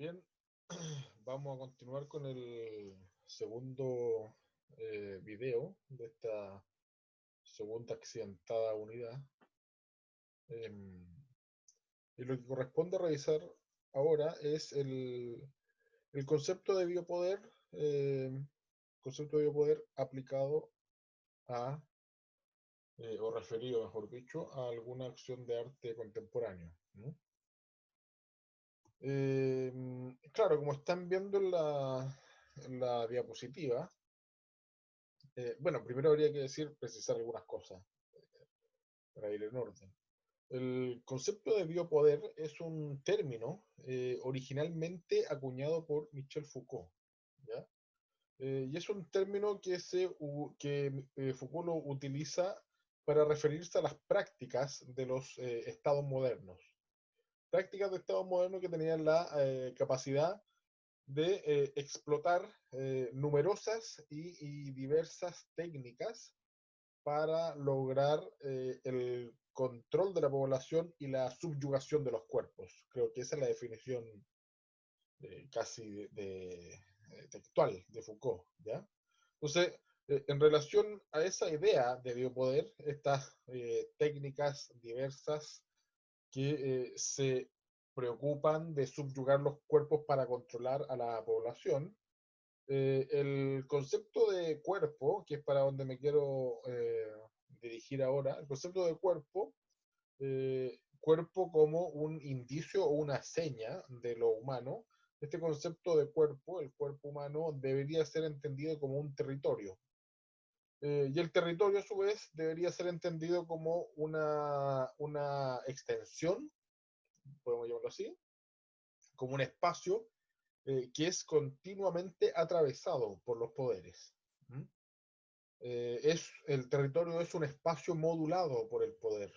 Bien, vamos a continuar con el segundo video de esta segunda accidentada unidad. Em, y lo que corresponde revisar ahora es el concepto de biopoder, concepto de biopoder aplicado a, o referido, mejor dicho, a alguna acción de arte contemporáneo, ¿no? Claro, como están viendo en la diapositiva, bueno, primero habría que precisar algunas cosas para ir en orden. El concepto de biopoder es un término originalmente acuñado por Michel Foucault, ¿ya? Y es un término que Foucault lo utiliza para referirse a las prácticas de los estados modernos. Prácticas de estados modernos que tenían la capacidad de explotar numerosas y diversas técnicas para lograr el control de la población y la subyugación de los cuerpos. Creo que esa es la definición casi textual de Foucault, ¿ya? Entonces, en relación a esa idea de biopoder, estas técnicas diversas que se preocupan de subyugar los cuerpos para controlar a la población, el concepto de cuerpo, que es para donde me quiero dirigir ahora, el concepto de cuerpo, cuerpo como un indicio o una seña de lo humano, este concepto de cuerpo, el cuerpo humano, debería ser entendido como un territorio. Y el territorio, a su vez, debería ser entendido como una extensión, podemos llamarlo así, como un espacio que es continuamente atravesado por los poderes. ¿Mm? El territorio es un espacio modulado por el poder.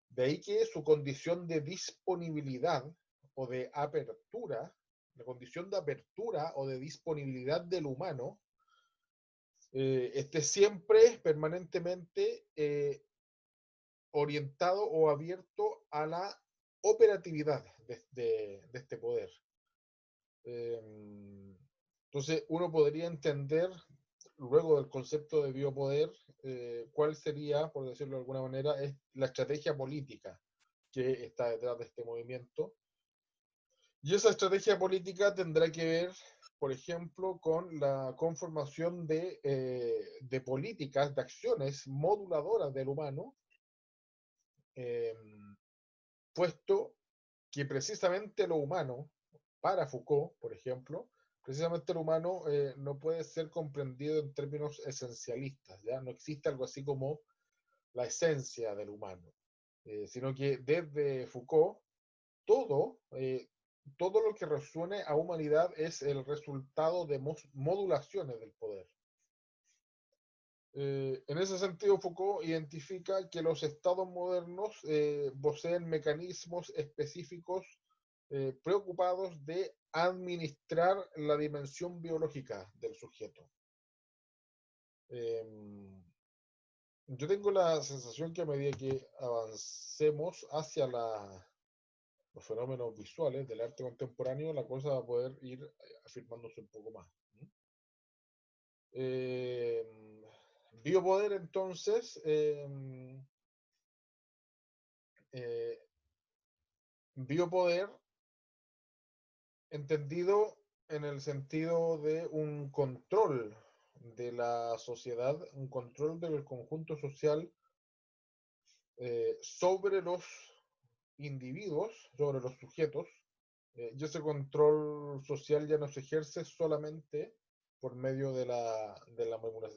De ahí que su condición de disponibilidad o de apertura, la condición de apertura o de disponibilidad del humano, esté siempre, permanentemente orientado o abierto a la operatividad de este poder. Entonces, uno podría entender, luego del concepto de biopoder, cuál sería, por decirlo de alguna manera, es la estrategia política que está detrás de este movimiento. Y esa estrategia política tendrá que ver, por ejemplo, con la conformación de políticas, de acciones moduladoras del humano, eh, puesto que precisamente lo humano, para Foucault, por ejemplo, precisamente el humano no puede ser comprendido en términos esencialistas, ¿ya? No existe algo así como la esencia del humano, sino que desde Foucault, todo, todo lo que resuene a humanidad es el resultado de modulaciones del poder. En ese sentido, Foucault identifica que los estados modernos poseen mecanismos específicos preocupados de administrar la dimensión biológica del sujeto. Yo tengo la sensación que a medida que avancemos hacia los fenómenos visuales del arte contemporáneo, la cosa va a poder ir afirmándose un poco más. Biopoder, entonces, biopoder entendido en el sentido de un control de la sociedad, un control del conjunto social sobre los individuos, sobre los sujetos, y ese control social ya no se ejerce solamente por medio de la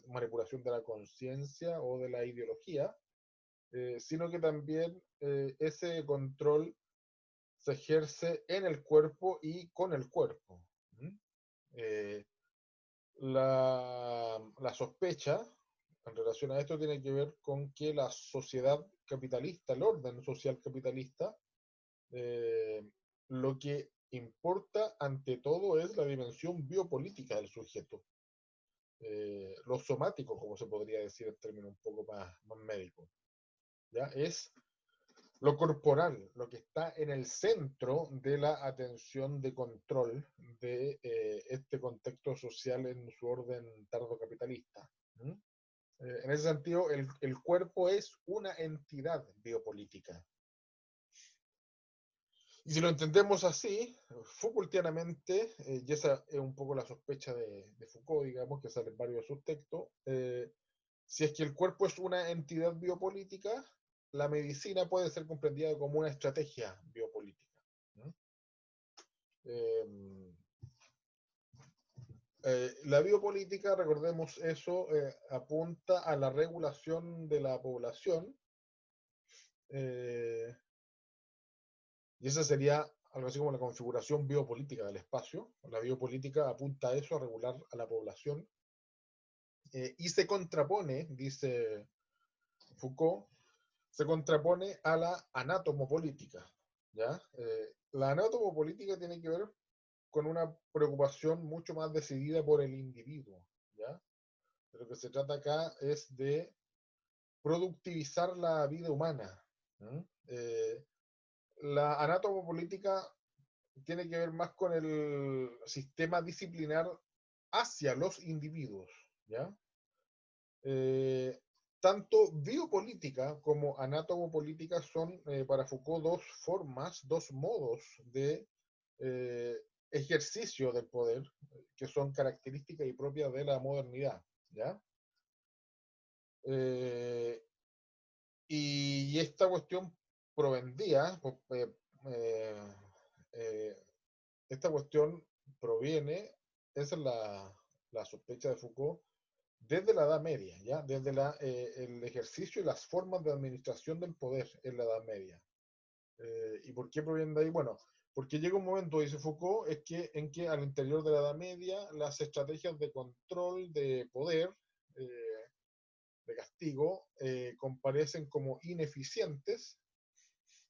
manipulación de la conciencia o de la ideología, sino que también ese control se ejerce en el cuerpo y con el cuerpo. ¿Mm? Eh, la sospecha en relación a esto tiene que ver con que la sociedad capitalista, el orden social capitalista, eh, lo que importa ante todo es la dimensión biopolítica del sujeto. Lo somático, como se podría decir en términos un poco más médicos. ¿Ya? Es lo corporal, lo que está en el centro de la atención de control de este contexto social en su orden tardocapitalista. ¿Mm? En ese sentido, el cuerpo es una entidad biopolítica. Y si lo entendemos así, Foucaultianamente, y esa es un poco la sospecha de Foucault, digamos, que sale en varios de sus textos, si es que el cuerpo es una entidad biopolítica, la medicina puede ser comprendida como una estrategia biopolítica. ¿No? Eh, la biopolítica, recordemos eso, apunta a la regulación de la población, eh, y esa sería algo así como la configuración biopolítica del espacio. La biopolítica apunta a eso, a regular a la población, y se contrapone, dice Foucault, se contrapone a la anatomopolítica. ¿Ya? La anatomopolítica tiene que ver con una preocupación mucho más decidida por el individuo. ¿Ya? De lo que se trata acá es de productivizar la vida humana. ¿Mm? La anatomopolítica tiene que ver más con el sistema disciplinar hacia los individuos. ¿Ya? Eh, Tanto biopolítica como anatomopolítica son para Foucault dos formas, dos modos de eh, ejercicio del poder que son características y propias de la modernidad. ¿Ya? Eh, y esta cuestión provendía, eh, eh, esta cuestión proviene, esa es la sospecha de Foucault, desde la Edad Media, ¿ya? Desde el ejercicio y las formas de administración del poder en la Edad Media. ¿Y por qué proviene de ahí? Bueno, porque llega un momento, dice Foucault, en que al interior de la Edad Media las estrategias de control de poder, de castigo, comparecen como ineficientes,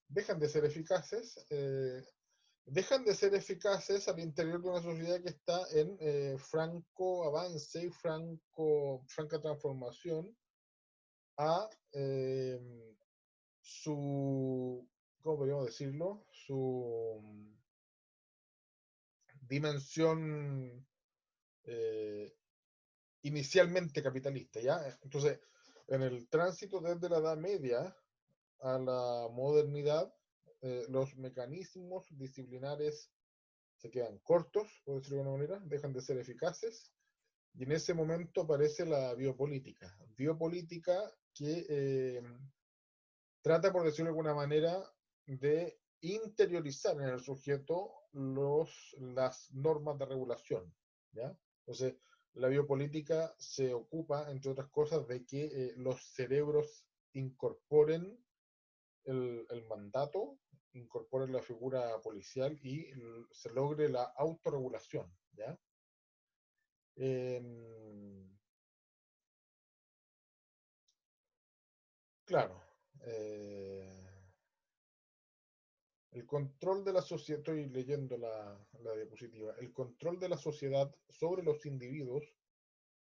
dejan de ser eficaces, dejan de ser eficaces al interior de una sociedad que está en franco avance y franca transformación a su, ¿cómo podríamos decirlo? Su dimensión eh, inicialmente capitalista, ¿ya? Entonces, en el tránsito desde la Edad Media a la modernidad, los mecanismos disciplinares se quedan cortos, por decirlo de alguna manera, dejan de ser eficaces, y en ese momento aparece la biopolítica. Biopolítica que trata, por decirlo de alguna manera, de interiorizar en el sujeto las normas de regulación. ¿Ya? Entonces, la biopolítica se ocupa, entre otras cosas, de que los cerebros incorporen el mandato, incorporen la figura policial y se logre la autorregulación. ¿Ya? Eh, claro. El control de la sociedad, estoy leyendo la diapositiva, el control de la sociedad sobre los individuos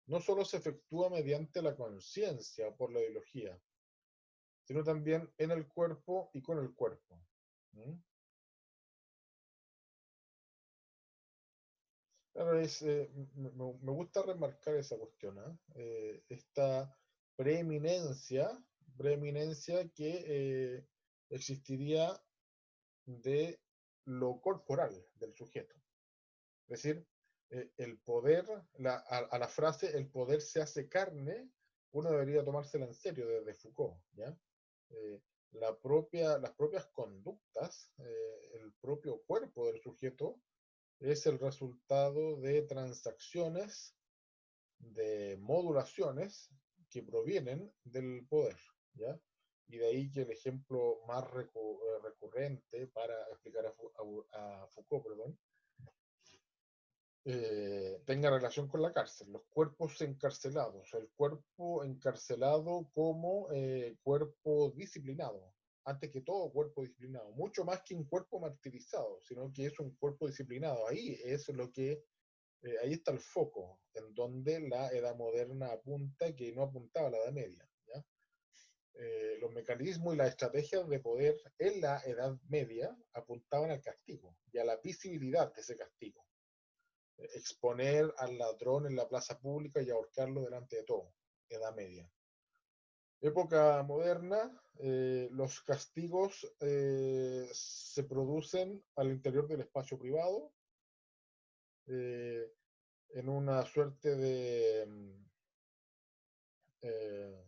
no solo se efectúa mediante la conciencia por la ideología, sino también en el cuerpo y con el cuerpo. ¿Mm? Claro, me gusta remarcar esa cuestión, ¿eh? Esta preeminencia, preeminencia que existiría de lo corporal del sujeto. Es decir, el poder, a la frase el poder se hace carne, uno debería tomársela en serio desde Foucault, ¿ya? Eh, las propias conductas, el propio cuerpo del sujeto es el resultado de transacciones, de modulaciones que provienen del poder, ¿ya? Y de ahí que el ejemplo más recurrente para explicar a Foucault, perdón, tenga relación con la cárcel, los cuerpos encarcelados, el cuerpo encarcelado como cuerpo disciplinado, antes que todo cuerpo disciplinado, mucho más que un cuerpo martirizado, sino que es un cuerpo disciplinado. Ahí es lo que, ahí está el foco, en donde la edad moderna apunta que no apuntaba a la edad media. ¿Ya? los mecanismos y las estrategias de poder en la Edad Media apuntaban al castigo y a la visibilidad de ese castigo. Exponer al ladrón en la plaza pública y ahorcarlo delante de todo. Edad Media. Época moderna, los castigos se producen al interior del espacio privado, en una suerte eh,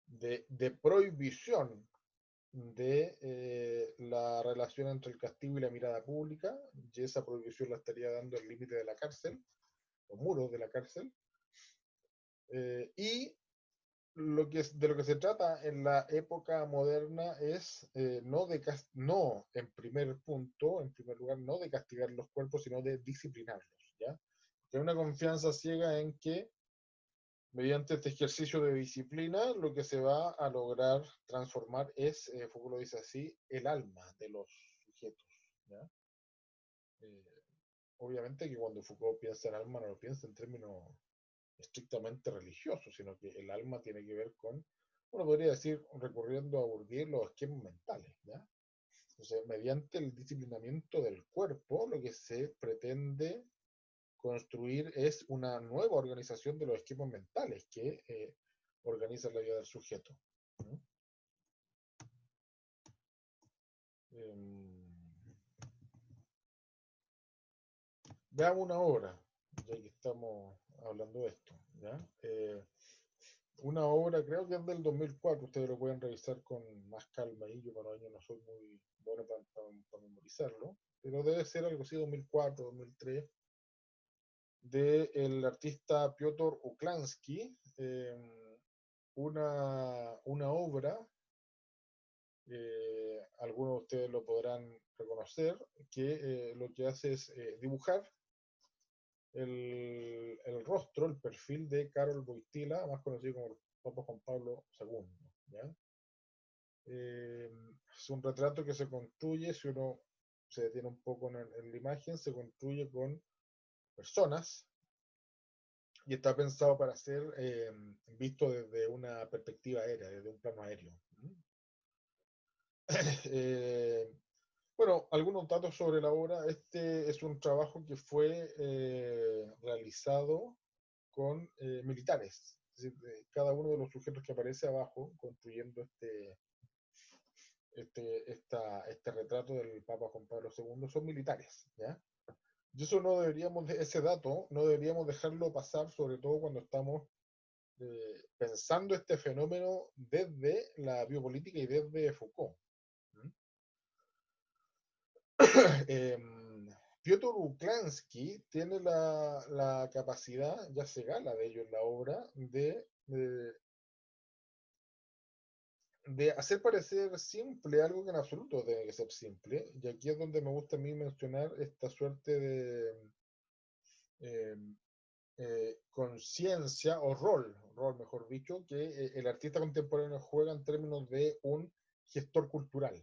de prohibición de la relación entre el castigo y la mirada pública, y esa prohibición la estaría dando el límite de la cárcel, los muros de la cárcel, y de lo que se trata en la época moderna es no en primer punto, en primer lugar, no de castigar los cuerpos, sino de disciplinarlos, ¿ya? Hay una confianza ciega en que mediante este ejercicio de disciplina lo que se va a lograr transformar es, Foucault lo dice así, el alma de los sujetos, ¿ya? Eh, Obviamente que cuando Foucault piensa en alma no lo piensa en términos estrictamente religioso, sino que el alma tiene que ver con, uno podría decir, recurriendo a Bourdieu, los esquemas mentales, ¿ya? Entonces, mediante el disciplinamiento del cuerpo, lo que se pretende construir es una nueva organización de los esquemas mentales que organizan la vida del sujeto. ¿No? Veamos una obra, ya que estamos hablando de esto, ¿ya? Una obra, creo que es del 2004, ustedes lo pueden revisar con más calma y yo con años no soy muy bueno para memorizarlo, pero debe ser algo así 2004, 2003, del artista Piotr Uklański, una obra, algunos de ustedes lo podrán reconocer, que lo que hace es dibujar el rostro, el perfil de Karol Wojtyła, más conocido como el Papa Juan Pablo II. ¿Ya? Es un retrato que se construye, si uno se detiene un poco en la imagen, se construye con personas y está pensado para ser visto desde una perspectiva aérea, desde un plano aéreo. Bueno, algunos datos sobre la obra. Este es un trabajo que fue realizado con militares. Es decir, cada uno de los sujetos que aparece abajo construyendo este retrato del Papa Juan Pablo II son militares, ¿ya? Y eso no deberíamos, ese dato no deberíamos dejarlo pasar, sobre todo cuando estamos pensando este fenómeno desde la biopolítica y desde Foucault. Piotr Uklański tiene la capacidad, ya se gala de ello en la obra, de hacer parecer simple algo que en absoluto tiene que ser simple. Y aquí es donde me gusta a mí mencionar esta suerte de eh, conciencia o rol mejor dicho, que el artista contemporáneo juega en términos de un gestor cultural.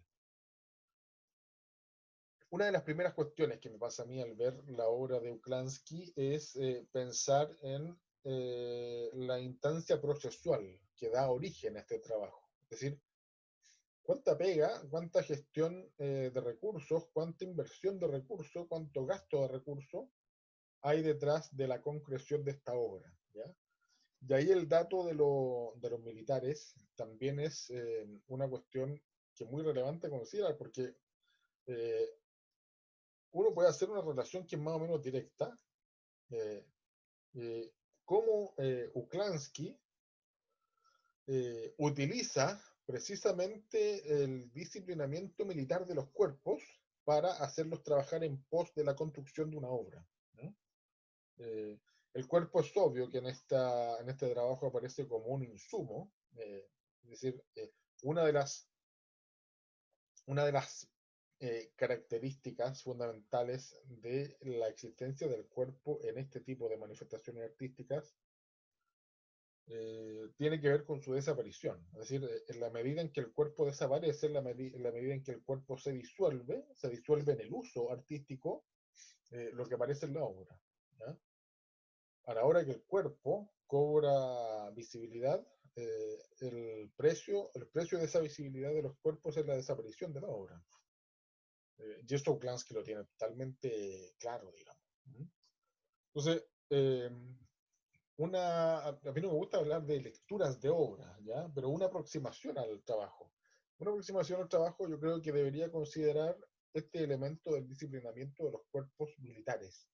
Una de las primeras cuestiones que me pasa a mí al ver la obra de Uklański es pensar en la instancia procesual que da origen a este trabajo. Es decir, cuánta pega, cuánta gestión de recursos, cuánta inversión de recursos, cuánto gasto de recursos hay detrás de la concreción de esta obra. ¿Ya? Y ahí el dato de los militares también es una cuestión que es muy relevante considerar, porque eh, uno puede hacer una relación que es más o menos directa, eh, cómo Uklański utiliza precisamente el disciplinamiento militar de los cuerpos para hacerlos trabajar en pos de la construcción de una obra, ¿no? El cuerpo es obvio que en este trabajo aparece como un insumo, es decir, una de las características fundamentales de la existencia del cuerpo en este tipo de manifestaciones artísticas tiene que ver con su desaparición. Es decir, en la medida en que el cuerpo desaparece, en la medida en que el cuerpo se disuelve en el uso artístico, lo que aparece en la obra. ¿Ya? A la hora que el cuerpo cobra visibilidad, el precio de esa visibilidad de los cuerpos es la desaparición de la obra. Y esto Uklansky lo tiene totalmente claro, digamos. Entonces, a mí no me gusta hablar de lecturas de obra, ¿ya? Pero una aproximación al trabajo. Una aproximación al trabajo yo creo que debería considerar este elemento del disciplinamiento de los cuerpos militares.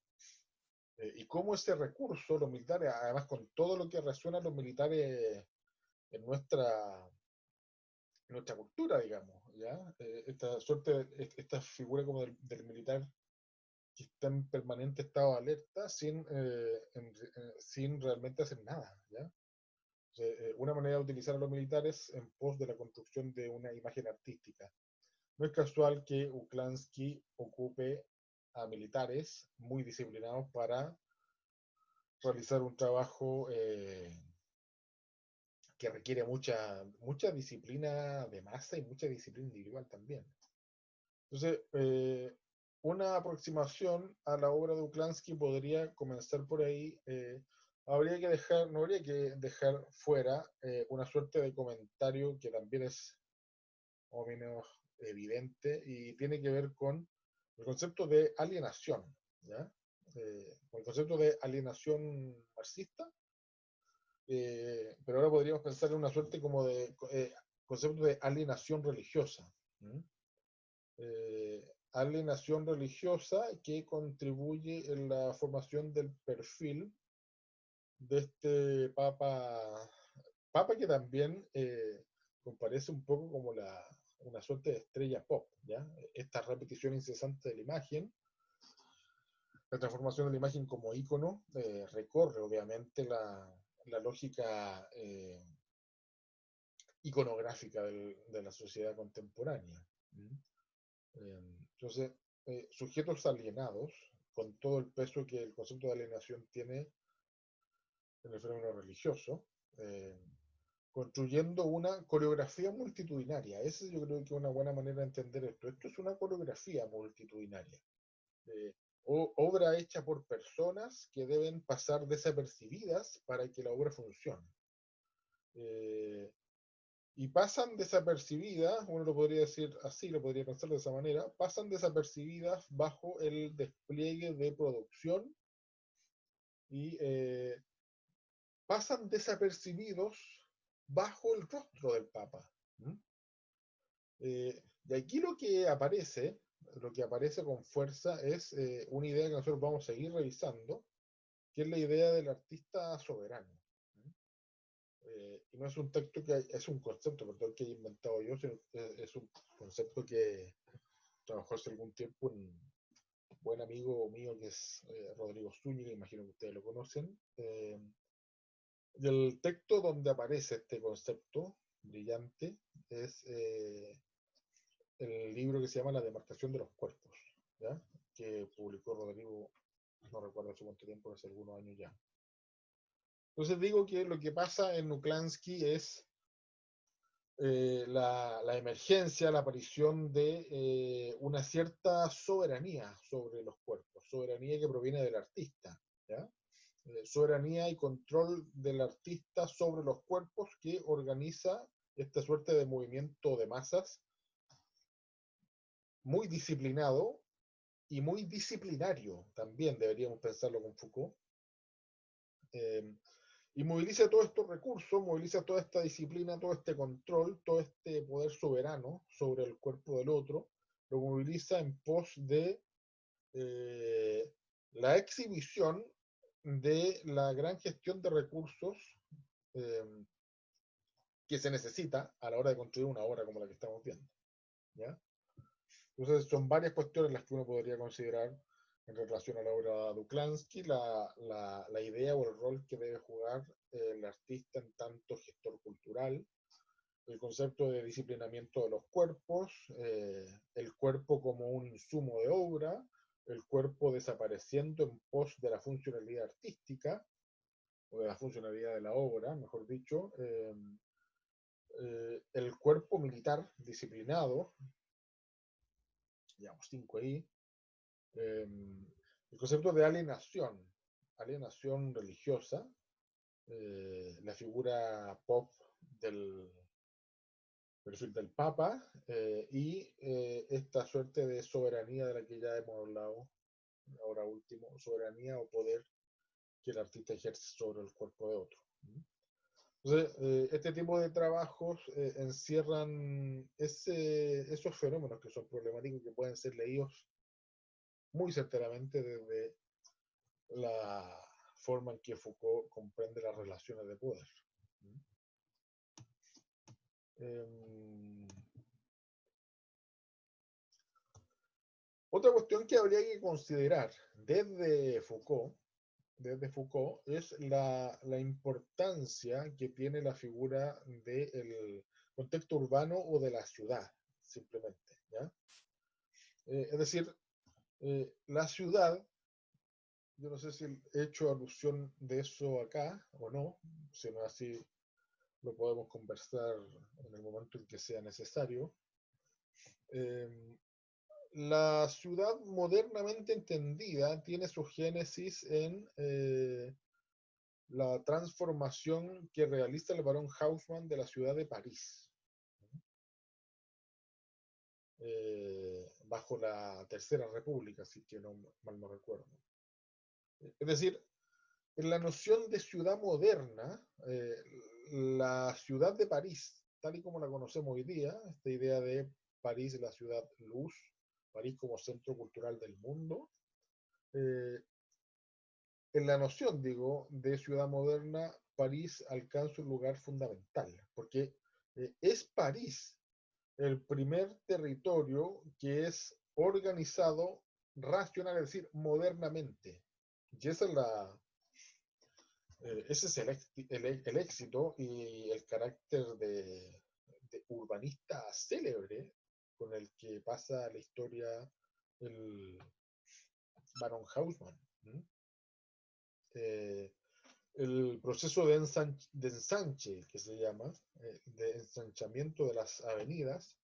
Y cómo ese recurso, los militares, además con todo lo que resuenan los militares en nuestra cultura, digamos, ¿ya? Esta figura como del militar que está en permanente estado de alerta sin realmente hacer nada, ¿ya? O sea, una manera de utilizar a los militares en pos de la construcción de una imagen artística. No es casual que Uklansky ocupe a militares muy disciplinados para realizar un trabajo que requiere mucha disciplina de masa y mucha disciplina individual también. Entonces, una aproximación a la obra de Uklansky podría comenzar por ahí. No habría que dejar fuera una suerte de comentario que también es más o menos evidente y tiene que ver con el concepto de alienación, ¿ya? Con el concepto de alienación marxista, pero ahora podríamos pensar en una suerte como de concepto de alienación religiosa. Alienación religiosa que contribuye en la formación del perfil de este papa que también comparece un poco como una suerte de estrella pop, ¿ya? Esta repetición incesante de la imagen, la transformación de la imagen como ícono, recorre obviamente la lógica iconográfica de la sociedad contemporánea. Entonces, sujetos alienados, con todo el peso que el concepto de alienación tiene en el fenómeno religioso, construyendo una coreografía multitudinaria. Esa yo creo que es una buena manera de entender esto. Esto es una coreografía multitudinaria. Obra hecha por personas que deben pasar desapercibidas para que la obra funcione. Y pasan desapercibidas, uno lo podría decir así, lo podría pensar de esa manera, pasan desapercibidas bajo el despliegue de producción y pasan desapercibidos bajo el rostro del Papa. Y aquí lo que aparece con fuerza es una idea que nosotros vamos a seguir revisando, que es la idea del artista soberano. Y no es un texto es un concepto, perdón, que he inventado yo, sino es un concepto que trabajó hace algún tiempo un buen amigo mío que es Rodrigo Zúñiga, imagino que ustedes lo conocen. Y el texto donde aparece este concepto brillante es el libro que se llama La demarcación de los cuerpos, ¿ya? Que publicó Rodrigo, no recuerdo hace cuánto tiempo, hace algunos años ya. Entonces digo que lo que pasa en Uklansky es la emergencia, la aparición de una cierta soberanía sobre los cuerpos, soberanía que proviene del artista, ¿ya? Soberanía y control del artista sobre los cuerpos que organiza esta suerte de movimiento de masas muy disciplinado y muy disciplinario, también deberíamos pensarlo con Foucault, y moviliza todos estos recursos, moviliza toda esta disciplina, todo este control, todo este poder soberano sobre el cuerpo del otro, lo moviliza en pos de la exhibición de la gran gestión de recursos eh, que se necesita a la hora de construir una obra como la que estamos viendo, ¿ya? Entonces son varias cuestiones las que uno podría considerar en relación a la obra de Uklansky, la idea o el rol que debe jugar el artista en tanto gestor cultural, el concepto de disciplinamiento de los cuerpos, el cuerpo como un insumo de obra, el cuerpo desapareciendo en pos de la funcionalidad artística, o de la funcionalidad de la obra, mejor dicho, el cuerpo militar disciplinado, digamos 5 ahí, el concepto de alienación religiosa, la figura pop del perfil del Papa y esta suerte de soberanía de la que ya hemos hablado, ahora último, soberanía o poder que el artista ejerce sobre el cuerpo de otro. Entonces, este tipo de trabajos encierran esos fenómenos que son problemáticos, que pueden ser leídos muy certeramente desde la forma en que Foucault comprende las relaciones de poder. Otra cuestión que habría que considerar desde Foucault es la importancia que tiene la figura del contexto urbano o de la ciudad, simplemente. ¿Ya? Es decir, la ciudad, yo no sé si he hecho alusión de eso acá o no, si no así lo podemos conversar en el momento en que sea necesario. La ciudad modernamente entendida tiene su génesis en la transformación que realiza el barón Haussmann de la ciudad de París, bajo la Tercera República, si que no, mal no recuerdo. Es decir, en la noción de ciudad moderna, la ciudad de París, tal y como la conocemos hoy día, esta idea de París, la ciudad luz, París como centro cultural del mundo, eh, en la noción, digo, de ciudad moderna, París alcanza un lugar fundamental, porque es París el primer territorio que es organizado racional, es decir, modernamente. Y ese es el éxito y el carácter de urbanista célebre con el que pasa la historia el Baron Haussmann. Eh, el proceso de ensanche, que se llama, de ensanchamiento de las avenidas,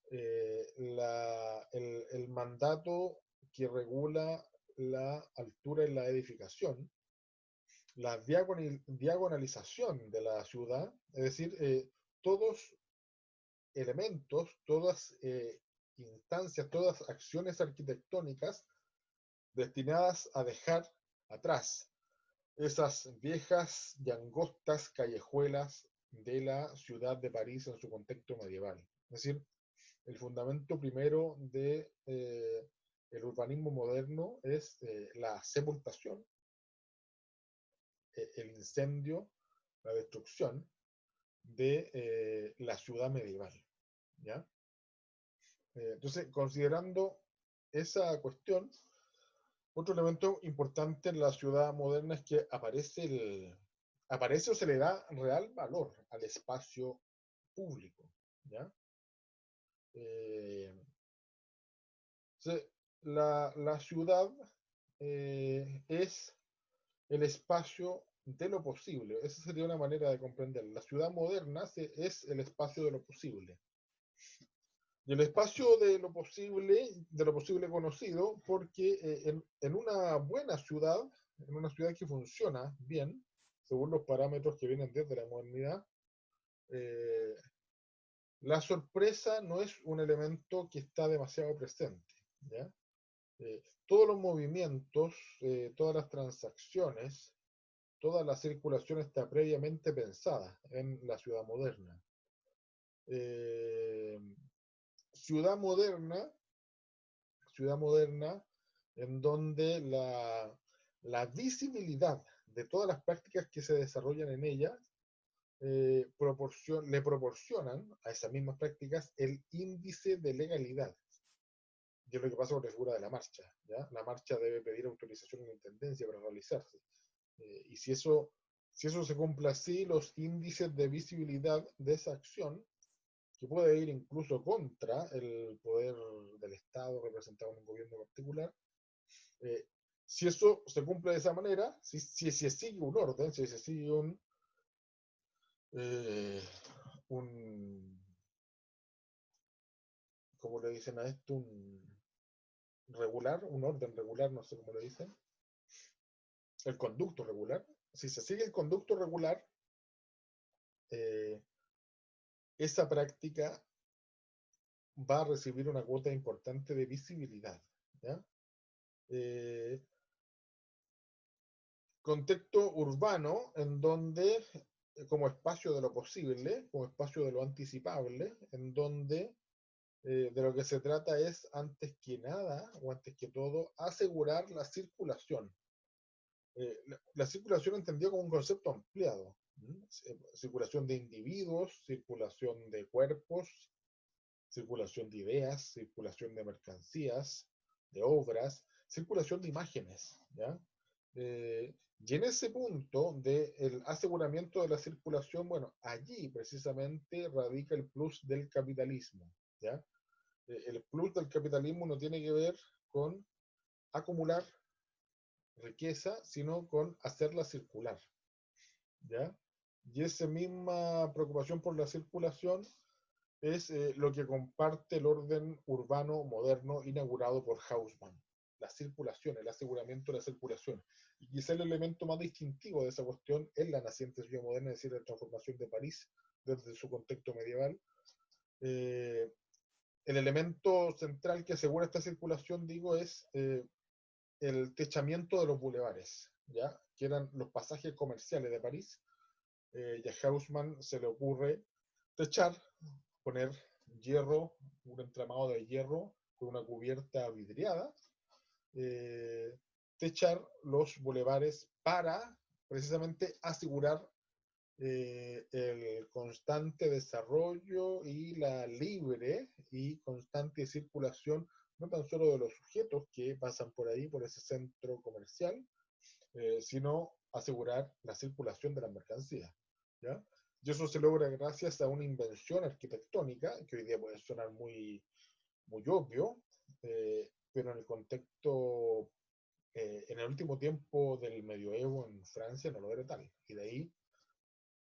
el mandato que regula la altura en la edificación, la diagonalización de la ciudad, es decir, todos elementos, todas instancias, todas acciones arquitectónicas destinadas a dejar atrás esas viejas y angostas callejuelas de la ciudad de París en su contexto medieval. Es decir, el fundamento primero de el urbanismo moderno es la sepultación, el incendio, la destrucción de la ciudad medieval. ¿Ya? Entonces, considerando esa cuestión, otro elemento importante en la ciudad moderna es que aparece o se le da real valor al espacio público. ¿Ya? Eh, la ciudad es el espacio de lo posible. Esa sería una manera de comprender. La ciudad moderna es el espacio de lo posible. Y el espacio de lo posible conocido, porque en una buena ciudad, en una ciudad que funciona bien, según los parámetros que vienen desde la modernidad, eh, la sorpresa no es un elemento que está demasiado presente. ¿Ya? Todos los movimientos, todas las transacciones, toda la circulación está previamente pensada en la ciudad moderna. Eh, ciudad moderna, ciudad moderna en donde la visibilidad de todas las prácticas que se desarrollan en ella le proporcionan a esas mismas prácticas el índice de legalidad. Y es lo que pasa con la figura de la marcha. ¿Ya? La marcha debe pedir autorización en la intendencia para realizarse. Y si eso se cumple así, los índices de visibilidad de esa acción, que puede ir incluso contra el poder del Estado representado en un gobierno particular, eh, si eso se cumple de esa manera, si se sigue un orden, si se sigue un ¿cómo le dicen a esto? Un orden regular, no sé cómo le dicen, el conducto regular, si se sigue el conducto regular, esa práctica va a recibir una cuota importante de visibilidad, ¿ya? Eh, Contexto urbano en donde, como espacio de lo posible, como espacio de lo anticipable, en donde de lo que se trata es, antes que nada, o antes que todo, asegurar la circulación. La circulación entendida como un concepto ampliado. Circulación de individuos, circulación de cuerpos, circulación de ideas, circulación de mercancías, de obras, circulación de imágenes, ¿ya? Y en ese punto del aseguramiento de la circulación, bueno, allí precisamente radica el plus del capitalismo, ¿ya? El plus del capitalismo no tiene que ver con acumular riqueza, sino con hacerla circular, ¿ya? Y esa misma preocupación por la circulación es lo que comparte el orden urbano moderno inaugurado por Haussmann. La circulación, el aseguramiento de la circulación. Y quizá el elemento más distintivo de esa cuestión es la naciente ciudad moderna, es decir, la transformación de París desde su contexto medieval. El elemento central que asegura esta circulación, digo, es el techamiento de los bulevares, ¿ya? Que eran los pasajes comerciales de París. Y a Haussmann se le ocurre techar, poner hierro, un entramado de hierro con una cubierta vidriada, eh, techar los bulevares para precisamente asegurar el constante desarrollo y la libre y constante circulación, no tan solo de los sujetos que pasan por ahí, por ese centro comercial, sino asegurar la circulación de las mercancías, ¿ya? Y eso se logra gracias a una invención arquitectónica, que hoy día puede sonar muy, muy obvio, pero en el contexto, en el último tiempo del medioevo en Francia no lo era tal. Y de ahí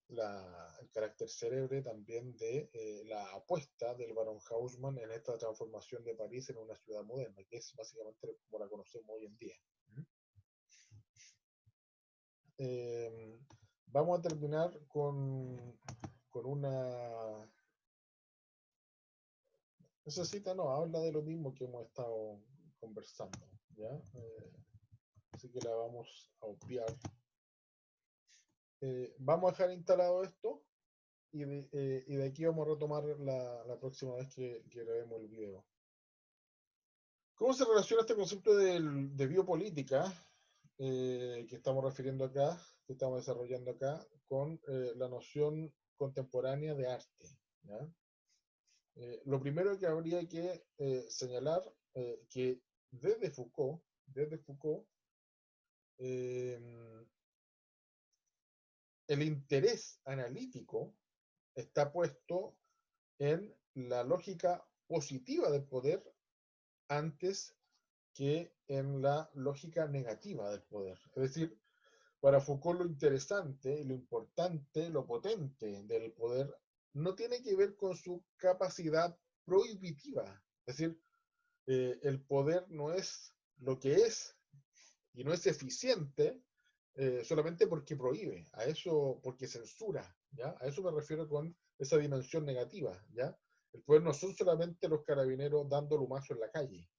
el carácter célebre también de la apuesta del barón Haussmann en esta transformación de París en una ciudad moderna, que es básicamente como la conocemos hoy en día. Eh, Vamos a terminar con una... Esa cita no habla de lo mismo que hemos estado conversando, ¿ya? Así que la vamos a obviar. Vamos a dejar instalado esto y de aquí vamos a retomar la próxima vez que grabemos el video. ¿Cómo se relaciona este concepto de biopolítica que estamos refiriendo acá, que estamos desarrollando acá, con la noción contemporánea de arte? ¿Ya? Lo primero que habría que señalar que desde Foucault eh, el interés analítico está puesto en la lógica positiva del poder antes que en la lógica negativa del poder. Es decir, para Foucault lo interesante, lo importante, lo potente del poder no tiene que ver con su capacidad prohibitiva. Es decir, el poder no es lo que es y no es eficiente solamente porque prohíbe, a eso porque censura, ¿ya? A eso me refiero con esa dimensión negativa, ¿ya? El poder no son solamente los carabineros dando lumazo en la calle.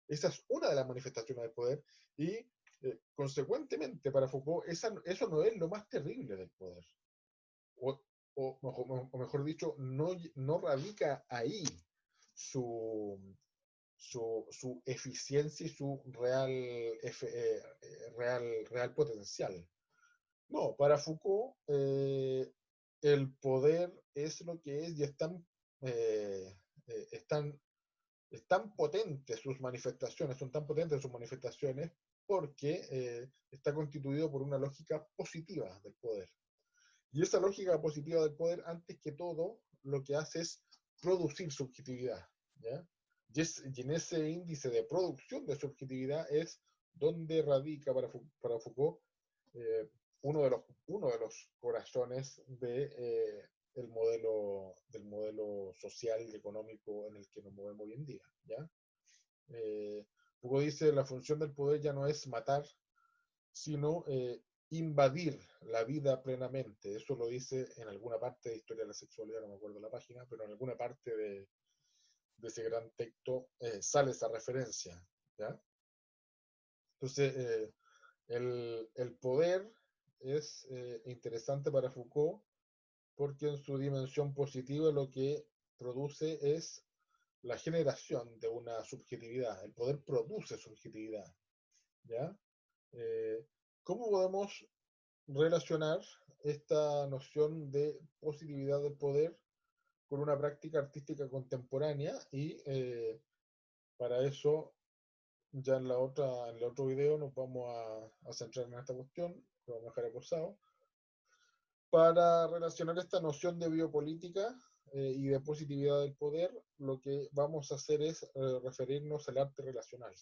Esa es una de las manifestaciones del poder y consecuentemente para Foucault eso no es lo más terrible del poder. O, o mejor dicho, no radica ahí su, su eficiencia y su real potencial. No, para Foucault el poder es lo que es y eh, están es tan potente sus manifestaciones, son tan potentes sus manifestaciones porque está constituido por una lógica positiva del poder. Y esa lógica positiva del poder, antes que todo, lo que hace es producir subjetividad, ¿ya? Y en ese índice de producción de subjetividad es donde radica para Foucault eh, uno de los corazones del modelo social y económico en el que nos movemos hoy en día, ¿ya? Foucault dice la función del poder ya no es matar, sino invadir la vida plenamente. Eso lo dice en alguna parte de Historia de la Sexualidad, no me acuerdo la página, pero en alguna parte de ese gran texto sale esa referencia. ¿Ya? Entonces, el poder es interesante para Foucault porque en su dimensión positiva lo que produce es la generación de una subjetividad. El poder produce subjetividad. ¿Ya? Eh, ¿Cómo podemos relacionar esta noción de positividad del poder con una práctica artística contemporánea? Y para eso, ya en el otro video nos vamos a centrar en esta cuestión, lo vamos a dejar pausado, para relacionar esta noción de biopolítica y de positividad del poder. Lo que vamos a hacer es referirnos al arte relacional.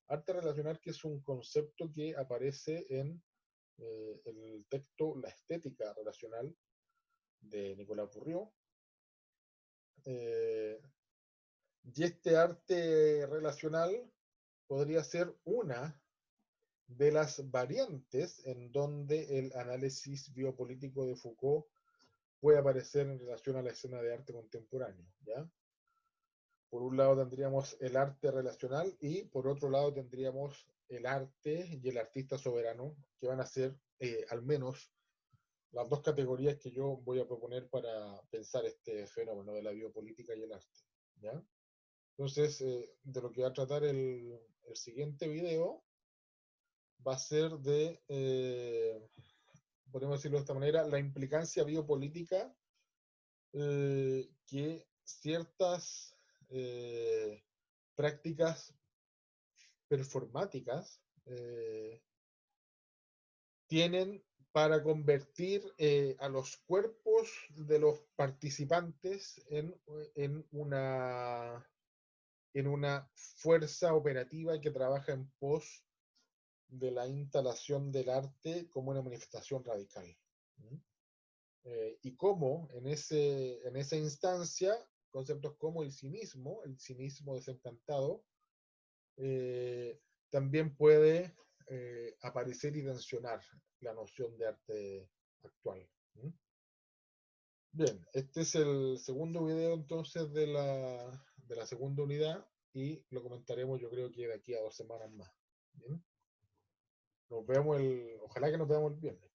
Arte relacional, que es un concepto que aparece en el texto La estética relacional de Nicolas Bourriaud. Y este arte relacional podría ser una de las variantes en donde el análisis biopolítico de Foucault puede aparecer en relación a la escena de arte contemporáneo. ¿Ya? Por un lado tendríamos el arte relacional y por otro lado tendríamos el arte y el artista soberano, que van a ser al menos las dos categorías que yo voy a proponer para pensar este fenómeno de la biopolítica y el arte. ¿Ya? Entonces, de lo que va a tratar el siguiente video va a ser de, podemos decirlo de esta manera, la implicancia biopolítica que ciertas prácticas performáticas tienen para convertir a los cuerpos de los participantes en una fuerza operativa que trabaja en pos de la instalación del arte como una manifestación radical. Y cómo en esa instancia, conceptos como el cinismo desencantado, también puede aparecer y tensionar la noción de arte actual. Bien, este es el segundo video entonces de la segunda unidad y lo comentaremos yo creo que de aquí a 2 semanas más. ¿Bien? Ojalá que nos veamos el viernes.